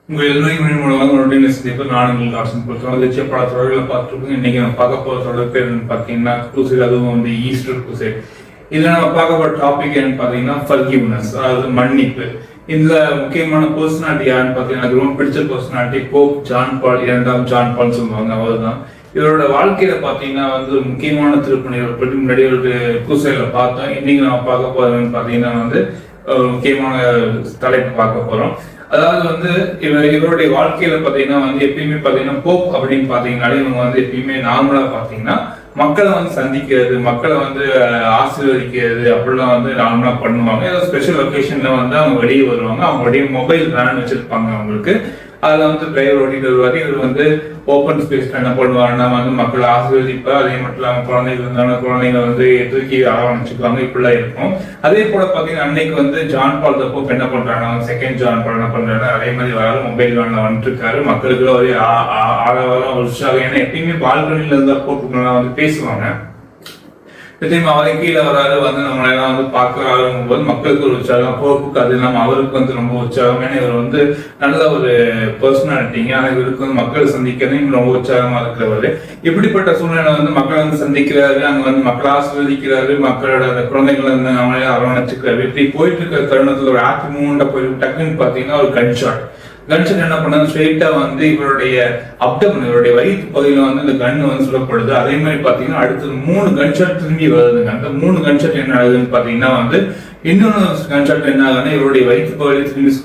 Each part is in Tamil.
உங்கள் எல்லோரும் மூலமாக உங்களுடைய சந்திப்பு நாடுகள் காசன் பொறுத்தவரை லட்சிய பல தொடர்களை பார்த்துருக்கோம். இன்னைக்கு நம்ம பார்க்க போகிற தொடர் பேர் பார்த்தீங்கன்னா குரூசைட், அதுவும் வந்து ஈஸ்டர் குரூசைட். இதில் நம்ம பார்க்க போகிற டாபிக் என்னன்னு பார்த்தீங்கன்னா ஃபர்கிவ்னஸ், அதாவது மன்னிப்பு. இதுல முக்கியமான பர்சனாலிட்டி யாருன்னு பார்த்தீங்கன்னா எனக்கு ரொம்ப பிடிச்ச பர்சனாலிட்டி போப் ஜான் பால், இரண்டாம் ஜான் பால் சொல்லுவாங்க. அவர் தான். இவரோட வாழ்க்கையில பாத்தீங்கன்னா வந்து முக்கியமான திருப்பணி பற்றி முன்னாடி ஒரு குரூசைட்ல பார்த்தோம். இன்னைக்கு நம்ம பார்க்க போறோம்னு பாத்தீங்கன்னா வந்து முக்கியமான தலைப்பு பார்க்க போறோம். அதாவது வந்து இவருடைய வாழ்க்கையில பாத்தீங்கன்னா வந்து எப்பயுமே பாத்தீங்கன்னா போப் அப்படின்னு பாத்தீங்கன்னாலே இவங்க வந்து எப்பயுமே நார்மலா பாத்தீங்கன்னா மக்களை வந்து சந்திக்கிறது, மக்களை வந்து ஆசீர்வதிக்கிறது அப்படிலாம் வந்து நார்மலா பண்ணுவாங்க. ஏதோ ஸ்பெஷல் ஒகேஷன்ல வந்து அவங்க வெளியே வருவாங்க. அவங்களுடைய மொபைல் வேன் வச்சிருப்பாங்க அவங்களுக்கு. அதுல வந்து டிரைவர் ஓட்டிட்டு வருவாரு. இவர் வந்து ஓப்பன் ஸ்பேஸ்ல என்ன பண்ணுவாருன்னா வந்து மக்களை ஆசீர்வதிப்பார். அதே மட்டும் இல்லாம குழந்தைகள் இருந்தாலும் குழந்தைங்க வந்து தூக்கி அரவணைச்சுக்குவாங்க. இப்படிலாம் இருக்கும். அதே போல பாத்தீங்கன்னா அன்னைக்கு வந்து ஜான் பால் த போப் என்ன பண்றாங்க, செகண்ட் ஜான் பால் என்ன பண்றாரு, அதே மாதிரி வர மொபைல் வேன்ல வந்துட்டு இருக்காரு. மக்களுக்கு ஒரே ஆரவாரம் உற்சாகம். ஏன்னா எப்பயுமே பால்கனில இருந்தா போப்புலாம் வந்து பேசுவாங்க. அவரை கீழே வராது வந்து நம்மள எல்லாம் வந்து பார்க்கறாருங்கும் போது மக்களுக்கு ஒரு உற்சாகம், போப்புக்கு அது இல்லாம அவருக்கு வந்து ரொம்ப உற்சாகம். ஏன்னா இவர் வந்து நல்ல ஒரு பர்சனாலிட்டிங்க. ஆனா இவருக்கு வந்து மக்களை சந்திக்கிறது ரொம்ப உற்சாகமா இருக்கிறவர். இப்படிப்பட்ட சூழ்நிலை வந்து மக்களை வந்து சந்திக்கிறாரு, அங்க வந்து மக்களை ஆசீர்வதிக்கிறாரு, மக்களோட அந்த குழந்தைகளை வந்து நம்மளே அரவணைச்சுக்கிறாரு. இப்படி போயிட்டு இருக்கிற தருணத்துல ஒரு ஆக்ட் மூமெண்ட்டா போயிட்டு டக்குன்னு பாத்தீங்கன்னா ஒரு கன்ஷாட் என்ன பண்ணாங்க, ஸ்ட்ரெயிட்டா வந்து இவருடைய அப்டமன், இவருடைய வயிற்று பகுதியில வந்து இந்த கன்னு வந்து சுடப்படுது. அதே மாதிரி பாத்தீங்கன்னா அடுத்தது 3 கன்ஷாட் திரும்பி வருதுங்க. அந்த 3 கன்ஷாட் என்ன ஆகுதுன்னு பாத்தீங்கன்னா வந்து இன்னொரு கன்ஷாட் என்ன ஆகுதுன்னா இவருடைய வயிற்று பகுதியில் திரும்பி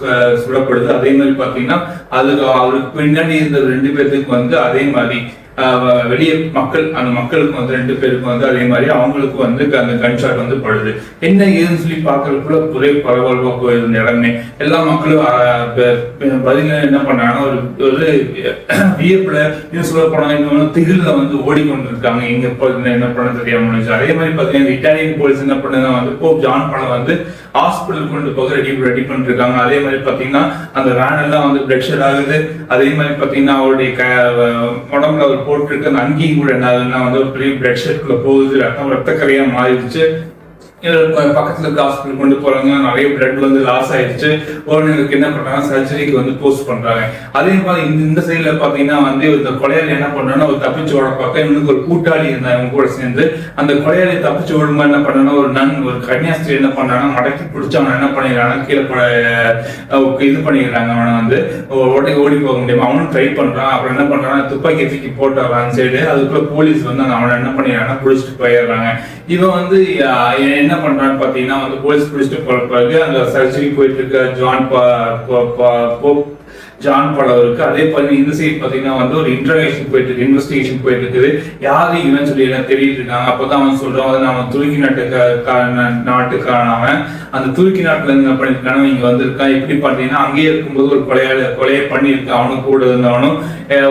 சுடப்படுது. அதே மாதிரி பாத்தீங்கன்னா அதுக்கு அவருக்கு பின்னாடி இருந்த 2 பேருக்கு வந்து அதே மாதிரி வெளியே அந்த மக்களுக்கு வந்து 2 பேருக்கு வந்து அதே மாதிரி அவங்களுக்கு வந்து அந்த கன்ஷாட் வந்து படுது. என்ன ஏதுன்னு சொல்லி பாக்குறதுக்குள்ள ஒரே பரபரப்பா போயிருந்த இடமே. எல்லா மக்களும் பதில என்ன பண்ணாங்கன்னா ஒரு வியப்புல இன்னும் சொல்ல போனாங்க திகில்ல வந்து ஓடிக்கொண்டிருக்காங்க. எங்க என்ன பண்ண தெரியாம. அதே மாதிரி பாத்தீங்கன்னா இட்டாலியன் போலீஸ் என்ன பண்ணுங்க வந்து போப் ஜான் பால் வந்து ஹாஸ்பிட்டல் கொண்டு போக ரெடி பண்ணிட்டு இருக்காங்க. அதே மாதிரி பாத்தீங்கன்னா அந்த வேன் எல்லாம் வந்து பிளட் ஷெட் ஆகுது. அதே மாதிரி பாத்தீங்கன்னா அவருடைய உடம்புல அவர் போட்டிருக்க அந்த அங்கேயும் கூட என்ன ஆகுதுன்னா வந்து ஒரு பெரிய பிளட் ஷெட்குள்ள போகுது. ரத்த கரையா மாறிடுச்சு. பக்கத்துல இருக்க ஹாஸ்பிட்டல் கொண்டு போறாங்க. நிறைய பிளட் வந்து லாஸ் ஆயிடுச்சு. உடனே என்ன பண்றாங்க, சர்ஜரிக்கு வந்து போஸ்ட் பண்றாங்க. அதே மாதிரி இந்த சைட்ல பாத்தீங்கன்னா வந்து இந்த கொலையாளி என்ன பண்றாங்கன்னா ஒரு தப்பிச்சு ஓட பார்க்க இவனுக்கு ஒரு கூட்டாளி இருந்தாங்க கூட சேர்ந்து. அந்த கொலையாளி தப்பிச்சு ஓடுமா என்ன பண்ணா ஒரு கன்னியாஸ்திரி என்ன பண்றாங்கன்னா மடக்கி பிடிச்ச அவனை என்ன பண்ணிடுறாங்க, கீழே இது பண்ணிடுறாங்க. அவனை வந்து ஓடி போக முடியும். அவனும் ட்ரை பண்றான். அப்புறம் என்ன பண்றாங்க, துப்பாக்கி தூக்கி போட்டுறான் அந்த சைடு. அதுக்குள்ள போலீஸ் வந்து அவனை என்ன பண்ணிடுறாங்கன்னா பிடிச்சிட்டு போயிடுறாங்க. இவன் வந்து என்ன பண்றான்னு பாத்தீங்கன்னா வந்து போலீஸ் பிடிச்சிட்டு போற பிறகு அந்த சர்ஜரி போயிட்டு இருக்க ஜான் பால் அவருக்கு. அதே மாதிரி இந்த சைடு பாத்தீங்கன்னா வந்து ஒரு இன்வெஸ்டிகேஷன் போயிட்டு இருக்குது. யாரு இவன் சொல்லி எல்லாம் தெரியிட்டு இருக்காங்க. அப்பதான் அவன் சொல்றான் அவன் துருக்கி நாட்டுக்கானவன். அந்த துருக்கி நாட்டுல இருந்து பண்ணிருக்கான இங்க வந்திருக்கான். எப்படி பாத்தீங்கன்னா அங்கேயே இருக்கும்போது ஒரு கொலையை பண்ணியிருக்கான். அவனும் கூட இருந்தவனும்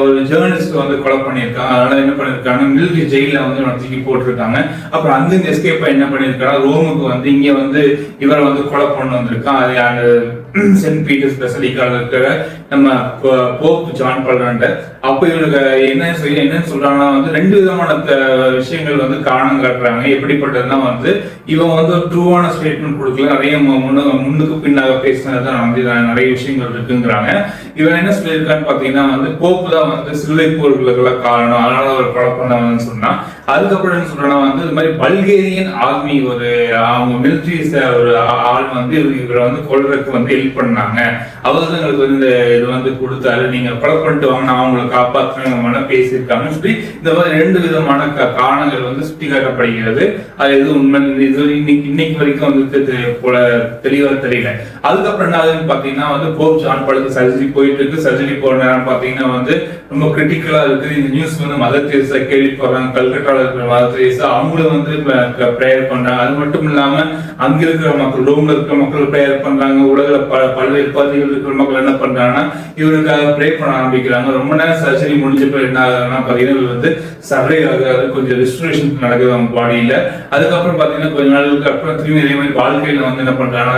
ஒரு ஜேர்னலிஸ்ட் வந்து கொலை பண்ணியிருக்காங்க. அதனால என்ன பண்ணிருக்காங்க, மிலிட்டரி ஜெயில வந்து தூக்கி போட்டிருக்காங்க. அப்புறம் அங்கிருந்து எஸ்கேப் என்ன பண்ணிருக்காங்க, ரோமுக்கு வந்து இங்க வந்து இவரை வந்து கொலை பண்ண வந்திருக்கான். அது சென்ட் பீட்டர்ஸ் பெசலிக்கால இருக்கிற நம்ம போப் ஜான் பால். அப்ப இவனுக்கு என்ன சொல்றாங்கன்னா வந்து 2 விதமான விஷயங்கள் வந்து காரணம் காட்டுறாங்க. எப்படிப்பட்டதுன்னா வந்து இவன் வந்து ஒரு ட்ரூவான ஸ்டேட்மெண்ட் கொடுக்கல, நிறைய முன்னுக்கு பின்னாக பேசினதுதான் வந்து நிறைய விஷயங்கள் இருக்குங்கிறாங்க. இவன் என்ன சொல்லியிருக்கான்னு பாத்தீங்கன்னா வந்து போப்பு தான் வந்து சிலுவை போர்களுக்கு காரணம், அதனால ஒரு கொலை பண்ணவன்னு சொன்னா. அதுக்கப்புறம் என்ன சொல்றானா வந்து இது மாதிரி பல்கேரியன் ஆர்மி அவங்க மிலிட்டரி ஒரு ஆள் வந்து இவரை வந்து கொல்றதுக்கு வந்து ஹெல்ப் பண்ணாங்க. அவர் எங்களுக்கு வந்து இது வந்து கொடுத்தாரு, நீங்க கொலை பண்ணிட்டு வாங்க, நான் அவங்களை காப்பாற்றுங்க பேசியிருக்காங்கன்னு சொல்லி இந்த மாதிரி 2 விதமான காரணங்கள் வந்து சுட்டி காட்டப்படுகிறது. அது எது உண்மை இன்னைக்கு வரைக்கும் வந்து போல தெளிவா தெரியல. அதுக்கப்புறம் என்ன ஆகுதுன்னு பாத்தீங்கன்னா வந்து போப் ஜான் பாலுக்கு சர்ஜரி போயிட்டு இருக்கு. சர்ஜரி போற நேரம் பாத்தீங்கன்னா வந்து ரொம்ப கிரிட்டிக்கலா இருக்குது. இந்த நியூஸ் வந்து மதர் தெரேசா கேள்விப்படுறாங்க. கல்கட்டால இருக்கிற மதர் தெரேசா அவங்களும் வந்து பிரேயர் பண்றாங்க. அது மட்டும் இல்லாம அங்க இருக்கிற மக்கள், ரோம்ல இருக்கிற மக்கள் பிரேயர் பண்றாங்க. உலகில பல்வேறு பகுதிகள் இருக்கிற மக்கள் என்ன பண்றாங்கன்னா இவருக்காக ப்ரே பண்ண ஆரம்பிக்கிறாங்க. ரொம்ப நேரம் சர்ஜரி முடிஞ்ச பிறகு என்ன ஆகுதுன்னா பாத்தீங்கன்னா வந்து சர்வே ஆகாது, கொஞ்சம் ரெஸ்டரேஷன் நடக்குது அவங்க பாடியில. அதுக்கப்புறம் பாத்தீங்கன்னா கொஞ்ச நாளுக்கு அப்புறம் திரும்பி இதே மாதிரி வாழ்க்கையில வந்து என்ன பண்றாங்க,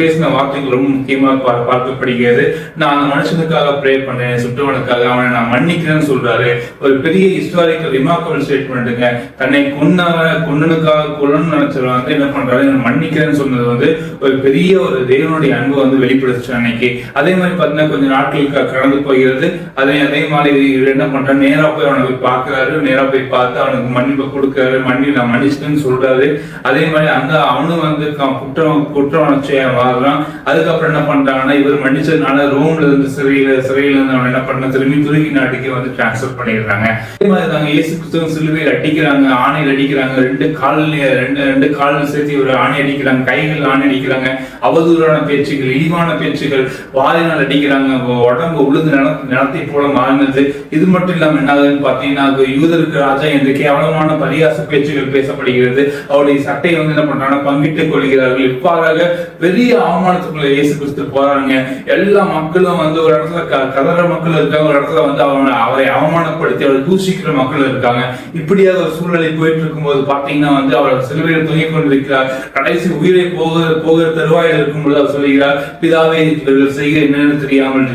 பேசின வார்த்தைகள் ரொம்ப முக்கியமா பார்க்கப்படுகிறது. நான் அந்த மனுஷனுக்காக ப்ரே பண்ணேன், சுற்றவனுக்காக அவனை நான் மன்னிக்கிறேன்னு சொல்றாரு. ஒரு பெரிய ஹிஸ்டாரிக்கல் ரிமார்க்கபிள் ஸ்டேட்மெண்ட் ஸ்டேட்மெண்ட்டுங்க. தன்னை கொன்னனுக்காக கொல்லணும்னு நினைச்சவங்க வந்து என்ன பண்றாரு, மன்னிக்கிறேன்னு சொன்னது வந்து ஒரு பெரிய ஒரு தேவனுடைய அன்பு வந்து வெளிப்படுச்சு அன்னைக்கு. அதே மாதிரி பாத்தீங்கன்னா கொஞ்சம் நாட்களுக்கு கடந்து போகிறது. அதே மாதிரி இவர் என்ன பண்றாரு, நேரா போய் அவனை போய் பாக்குறாரு. நேரா போய் பார்த்து அவனுக்கு மன்னிப்பு கொடுக்குறாரு. நான் மன்னிச்சுட்டேன்னு சொல்றாரு. அதே மாதிரி அந்த அவனும் வந்து குற்றம் வாழ்றான். அதுக்கப்புறம் என்ன பண்றாங்கன்னா, இவர் மன்னிச்சதுனால ரோம்ல இருந்து சிறையில இருந்து அவன் என்ன பண்ண திரும்பி துருக்கி நாட்டுக்கு வந்து டிரான்ஸ்பர் பண்ணிடுறாங்க. அதே மாதிரி தாங்க இயேசு கிறிஸ்துவ சிலுவையில் அடிக்கிறாங்க, ஆணையில் அடிக்கிறாங்க. ரெண்டு காலில் சேர்த்து ஒரு ஆணை அடிக்கிறாங்க, கைகள் ஆணை அடிக்கிறாங்க. அவதூறான பேச்சுகள், இழிவான பேச்சுகள், வாயினால் அடிக்கிறாங்க. உடம்பு உழுது நிலத்தை போல மாறினது. இது மட்டும் இல்லாம என்ன ஆகுதுன்னு பாத்தீங்கன்னா, யூதருக்கு ராஜா என்று கேவலமான பரிகாச பேச்சுகள் பேசப்படுகிறது. அவருடைய சட்டையை வந்து என்ன பண்றாங்கன்னா பங்கிட்டுக் கொள்கிறார்கள். இவ்வாறாக பெரிய அவமானத்துக்குள்ள இயேசு கிறிஸ்து போறாங்க. எல்லா மக்களும் வந்து ஒரு இடத்துல கதற மக்கள் இருக்காங்க, ஒரு இடத்துல வந்து அவரை அவமானப்படுத்தி அவரை தூஷிக்கிற மக்கள் இருக்காங்க. இப்படியாக ஒரு சூழ்நிலை போயிட்டு இருக்கும்போது பாத்தீங்கன்னா வந்து அவர் சிலுவையில் தொங்கிக் கொண்டிருக்கிறார். கடைசி உயிரை போகிற தருவாயில் இருக்கும்போது அவர் சொல்லுகிறார், பிதாவே இவர்கள் செய்கிற என்னன்னு தெரியாமல்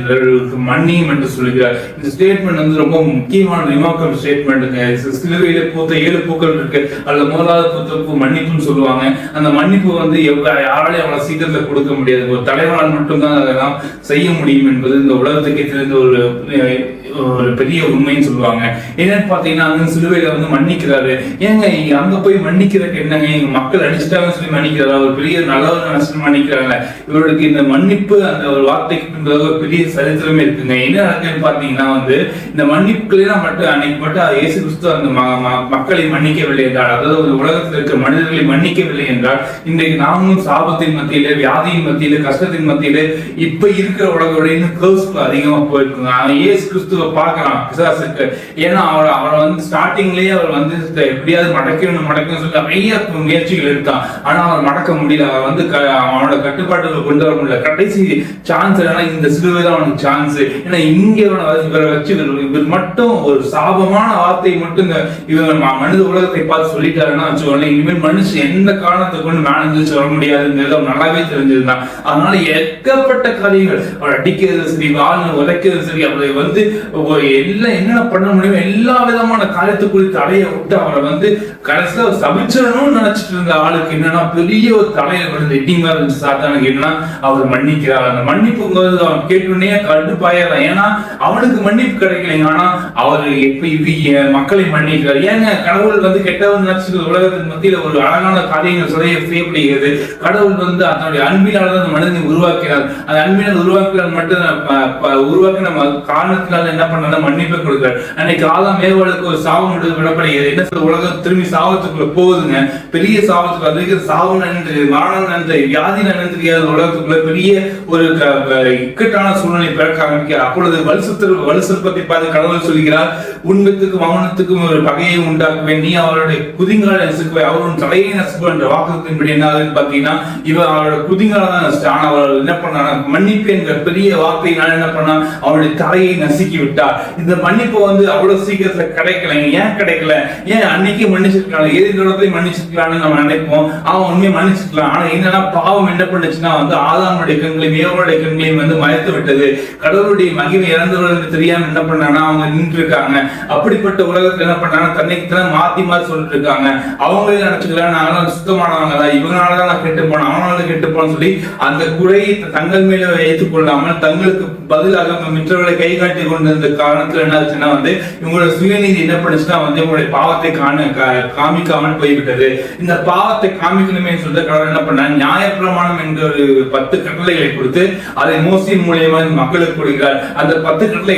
மன்னியும் என்று சொல்லுகிறார். இந்த ஸ்டேட்மெண்ட் வந்து ரொம்ப முக்கியமான ரிமார்க்கபிள் ஸ்டேட்மெண்ட்டுங்க. சிலுவையில பூத்த 7 பூக்கள் இருக்கு. அதுல முதலாவது பூத்த மன்னிப்புன்னு சொல்லுவாங்க. அந்த மன்னிப்பு வந்து யாராலையும் அவ்வளவு சீக்கிரத்துல கொடுக்க முடியாது. ஒரு தலைவனால் மட்டும்தான் அதெல்லாம் செய்ய முடியும் என்பது இந்த உலகத்துக்கே தெரிந்த ஒரு பெரிய உண்மைன்னு சொல்லுவாங்க. என்னன்னு பாத்தீங்கன்னா அந்த சிலுவையில வந்து மன்னிக்கிறாரு. ஏங்க அங்க போய் மன்னிக்கிறதுக்கு என்னங்க, எங்க மக்கள் அடிச்சுட்டாங்கன்னு சொல்லி மன்னிக்கிறாரா? ஒரு பெரிய நல்லவர் நினைச்சு மன்னிக்கிறாங்க. இவருக்கு இந்த மன்னிப்பு அந்த ஒரு வார்த்தைக்கு ஒரு பெரிய சரித்திரமே இருக்குங்க. என்ன நடக்குன்னு பாத்தீங்கன்னா வந்து இந்த மன்னிப்புகளெல்லாம் மட்டும் அன்னைக்கு மட்டும் இயேசு கிறிஸ்து அந்த மக்களை மன்னிக்கவில்லை என்றால், அதாவது உலகத்தில் இருக்கிற மனிதர்களை மன்னிக்கவில்லை என்றால், இன்றைக்கு நாமும் சாபத்தின் மத்தியில, வியாதியின் மத்தியில, கஷ்டத்தின் மத்தியில இப்ப இருக்கிற உலகோட இன்னும் கர்ஸ் அதிகமா போயிருக்குங்க. இயேசு கிறிஸ்துவ பார்க்கலாம் பிசாசுக்கு. ஏன்னா அவரை வந்து ஸ்டார்டிங்லயே அவர் வந்து எப்படியாவது மடக்கணும் சொல்லி நிறைய முயற்சிகள் எடுத்தான். ஆனா அவர் மடக்க முடியல. அவர் வந்து அவனோட கட்டுப்பாட்டுல கொண்டு வர முடியல. கடைசி சான்ஸ் என்னன்னா இந்த சிலுவை தான் அவனுக்கு சான்ஸ். ஏன்னா இங்க இவரை வச்சு இவர் மட்டும் ஒரு சாபமான வார்த்தையை மட்டும் இவங்க மனித உலகத்தை பார்த்து சொல்லிட்டாருன்னா வச்சுக்கோங்க, இனிமேல் மனுஷன் எந்த காரணத்தை கொண்டு மேனேஜ் சொல்ல முடியாதுங்கிறது அவர் நல்லாவே தெரிஞ்சிருந்தான். அதனால ஏகப்பட்ட காரியங்கள் அவர் அடிக்கிறது சரி, வாழ்ந்து உதைக்கிறது சரி, அவரை வந்து எல்லாம் என்னென்ன பண்ண முடியும் எல்லா விதமான காரியத்துக்குள்ள தடையை விட்டு அவரை வந்து கடைசியில சபிச்சிடணும்னு நினைச்சிட்டு இருந்த ஆளுக்கு என்னன்னா பெரிய ஒரு தலையை விழுந்து இட்டிங்கா இருந்துச்சு சாத்தானுக்கு. என்னன்னா அவர் மன்னிக்கிறார். அந்த மன்னிப்புங்கிறது அவன் கேட்டுனே கடுப்பாயிடலாம். ஏன்னா அவனுக்கு மன்னிப்பு கிடைக்கலைங்க. ஆனா அவர் எப்ப மக்களை மன்னிக்கிறார். ஏங்க கடவுள் வந்து கெட்டவன் நினைச்சிட்டு உலகத்தின் மத்தியில ஒரு அழகான காரியங்கள் செய்யப்படுகிறது. கடவுள் வந்து அதனுடைய அன்பினால் அந்த மனிதனை உருவாக்கினார். அந்த அன்பினால் உருவாக்கினால் மட்டும் உருவாக்கின காரணத்தினால என்ன பண்ண மன்னிப்பு கொடுக்கிறார். அன்னைக்கு ஆதாம் ஏவாளுக்கு ஒரு சாபம் விடப்படுகிறது. என்ன சொல்ற, உலகம் திரும்பி சாபத்துக்குள்ள போகுதுங்க. பெரிய சாபத்துக்கு அதுக்கு சாபம் நன்றி, மரணம் நன்றி, வியாதி நன்றி தெரியாத உலகத்துக்குள்ள பெரிய ஒரு இக்கட்டான சூழ்நிலை பிறக்க ஆரம்பிக்கிறார். அப்பொழுது வலுசற்பத்தை பார்த்து கடவுள் சொல்கிறார், உண்பத்துக்கும் மௌனத்துக்கும் ஒரு பகையை உண்டாக்குவேன், நீ அவருடைய குதிங்கால நசுக்குவேன், அவருடைய தலையை நசுக்குவேன் என்ற வாக்குத்தின்படி என்ன ஆகுதுன்னு பாத்தீங்கன்னா இவன் அவரோட குதிங்கால தான் நசுட்டு. ஆனா அவர் என்ன பண்ணா, மன்னிப்பு என்கிற பெரிய வார்த்தையினால என்ன பண்ணா அவருடைய தலையை நசுக்கி விட்டார். இந்த மன்னிப்பு வந்து அவ்வளவு சீக்கிரத்துல கிடைக்கல. ஏன் கிடைக்கல? ஏன் அன்னைக்கு மன்னிச்சிருக்கலாம், எதிர்காலத்தையும் மன்னிச்சிருக்கலாம்னு நம்ம நினைப்போம். அவன் உண்மையை மன்னிச்சிருக்கலாம். ஆனா என்னன்னா பாவம் என்ன பண்ணுச்சுன்னா வந்து ஆதாமுடைய கண்களையும் ஏவாளுடைய கண்களையும் வந்து மறைத்து விட்டது. கடவுளுடைய மகிமை இறந்தவர்களுக்கு தெரியாம என்ன பண்ணானா அவங்க நின்று இருக்காங்க. அப்படிப்பட்ட உலகத்துல என்ன பண்ணாங்க, தன்னைக்கு மாத்தி சொல்லிட்டு இருக்காங்க. அவங்களே நினைச்சுக்கலாம் நாங்களும் சுத்தமானவங்க தான், இவங்களாலதான் நான் கெட்டு போனேன், அவனால கெட்டு போனேன்னு சொல்லி அந்த குறையை தங்கள் மேல ஏற்றுக்கொள்ளாமல் தங்களுக்கு பதிலாக மற்றவர்களை கை காட்டி கொண்டிருந்த காரணத்துல என்ன ஆச்சுன்னா வந்து இவங்களோட சுயநீதி என்ன பண்ணுச்சுன்னா வந்து இவங்களுடைய பாவத்தை காமிக்காமல் போய்விட்டது. இந்த பாவத்தை காமிக்கணுமே சொல்லிட்டு கடவுள் என்ன பண்ணார், நியாயப்பிரமாணம் என்ற ஒரு 10 கட்டளைகளை கொடுத்து அதை மோசையின் மூலியமா மக்களுக்கு கொடுக்கிறார். அந்த 10 கட்டளை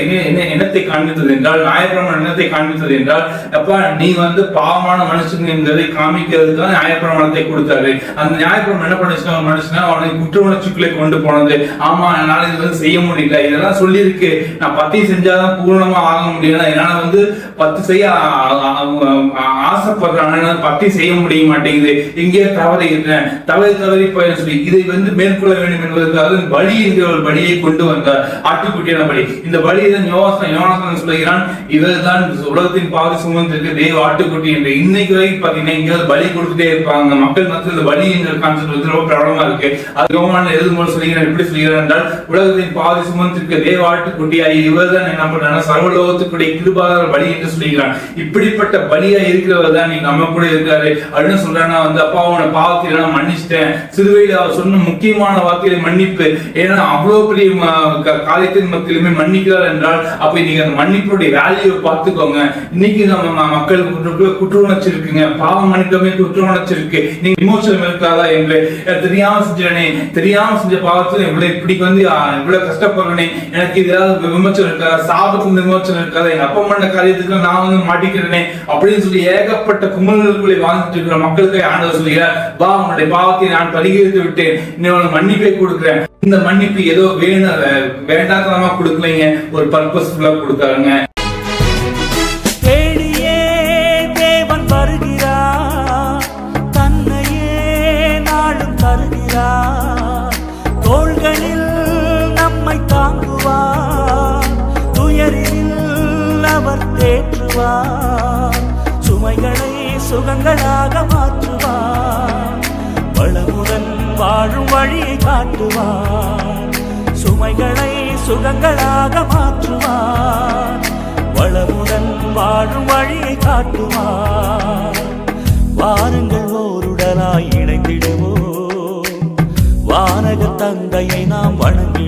என்னத்தை காண்பித்தது என்றால், நியாயப்பிரமாணம் என்னத்தை காண்பித்தது என்றால், அப்பா நீ வந்து பாவமான மனுஷன் என்பதை காமிக்கிறதுக்கு தான் நியாயப்பிரமாணத்தை கொடுத்தாரு. அந்த நியாயப்பிரமாணம் என்ன பண்ணுச்சுன்னா மனுஷனா அவனை குற்ற உணர்ச்சிக்குள்ளே கொண்டு போனது. ஆமா என்னால இது வந்து செய்ய முடியல, இதெல்லாம் சொல்லி இருக்கு, நான் 10 செஞ்சாதான் பூர்ணமா ஆக முடியும், என்னால வந்து 10 செய்ய ஆசைப்படுறாங்க, 10 செய்ய முடிய மாட்டேங்குது, எங்கேயோ தவறி போய் சொல்லி இதை வந்து மேற்கொள்ள வேண்டும் என்பதற்காக பலி என்ற ஒரு பலியை கொண்டு வந்தார், ஆட்டுக்குட்டியான பலி. இந்த பலியை யோனாதான் சொல்லுகிறான், இவர்தான் உலகத்தின் பாதி சுமந்திருக்கு தேவ ஆட்டுக்குட்டி என்று. இன்னைக்கு வரைக்கும் பாத்தீங்கன்னா இங்க பலி கொடுத்துட்டே இருப்பாங்க மக்கள் மத்தியில். பலி என்ற கான்செப்ட் ரொம்ப பிரபலமா இருக்கு. அது யோவான் எழுதும்போது சொல்லுகிறார், எப்படி சொல்லுகிறார் என்றால், உலகத்தின் பாதி சுமந்து சுமந்திருக்க தேவாட்டுக்குட்டியாய் இவர்தான் என்ன பண்றாங்க, சர்வலோகத்துக்குடைய கிருபாதார பலி என்று சொல்லிக்கிறான். இப்படிப்பட்ட பலியா இருக்கிறவர் தான் நீங்க நம்ம கூட இருக்காரு அப்படின்னு சொல்றாங்கன்னா வந்து அப்பா அவனை பாவத்தை நான் மன்னிச்சிட்டேன். சிறுவையில் அவர் சொன்ன முக்கியமான வார்த்தைகளை மன்னிப்பு. ஏன்னா அவ்வளவு பெரிய காரியத்தின் மத்தியிலுமே மன்னிக்கிறார் என்றால் அப்ப நீங்க அந்த மன்னிப்புடைய வேல்யூவை பார்த்துக்கோங்க. இன்னைக்கு நம்ம மக்களுக்கு குற்ற உணர்ச்சி இருக்குங்க, பாவம் மன்னிக்கமே குற்ற உணர்ச்சி இருக்கு, நீங்க விமோசனம் இருக்காதா என்று தெரியாம செஞ்சனே, தெரியாம செஞ்ச பாவத்துல இப்படி வந்து இவ்வளவு கஷ்டப்படுறேனே, எனக்கு ஏதாவது விமோசனம் இருக்காதா, சாபத்துக்கு விமோசனம் இருக்காதா, எங்க அப்பா பண்ண காரியத்துக்கு நான் வந்து மாட்டிக்கிறேனே அப்படின்னு சொல்லி ஏகப்பட்ட குமரல்களை வாழ்ந்துட்டு இருக்கிற மக்களுக்கு ஆண்டவர் சொல்லுகிறார், வா உன்னுடைய பாவத்தை நான் பரிகரித்து விட்டேன், நீ உனக்கு மன்னிப்பை கொடுக்குறேன். இந்த மன்னிப்பு ஏதோ வேண்டாதனமா கொடுக்கலைங்க, ஒரு பர்பஸ்ஃபுல்லா கொடுத்தாருங்க. தேடியே தேவன் வருகிறார், தன்னையே நாளும் தருகிறார், தோள்களில் நம்மை தாங்குவார், துயரில் அவர் தேற்றுவார், சுமைகளை சுகங்களாக மாற்றுவார், வளமுடன் வாழும் வழியை காட்டுவார், சுமைகளை சுகங்களாக மாற்றுவார், வளமுடன் வாழும் வழியை காட்டுவார். வாருங்கள் ஓருடனாய் இணைந்திடுவோம், வானக தந்தையை நாம் வணங்கி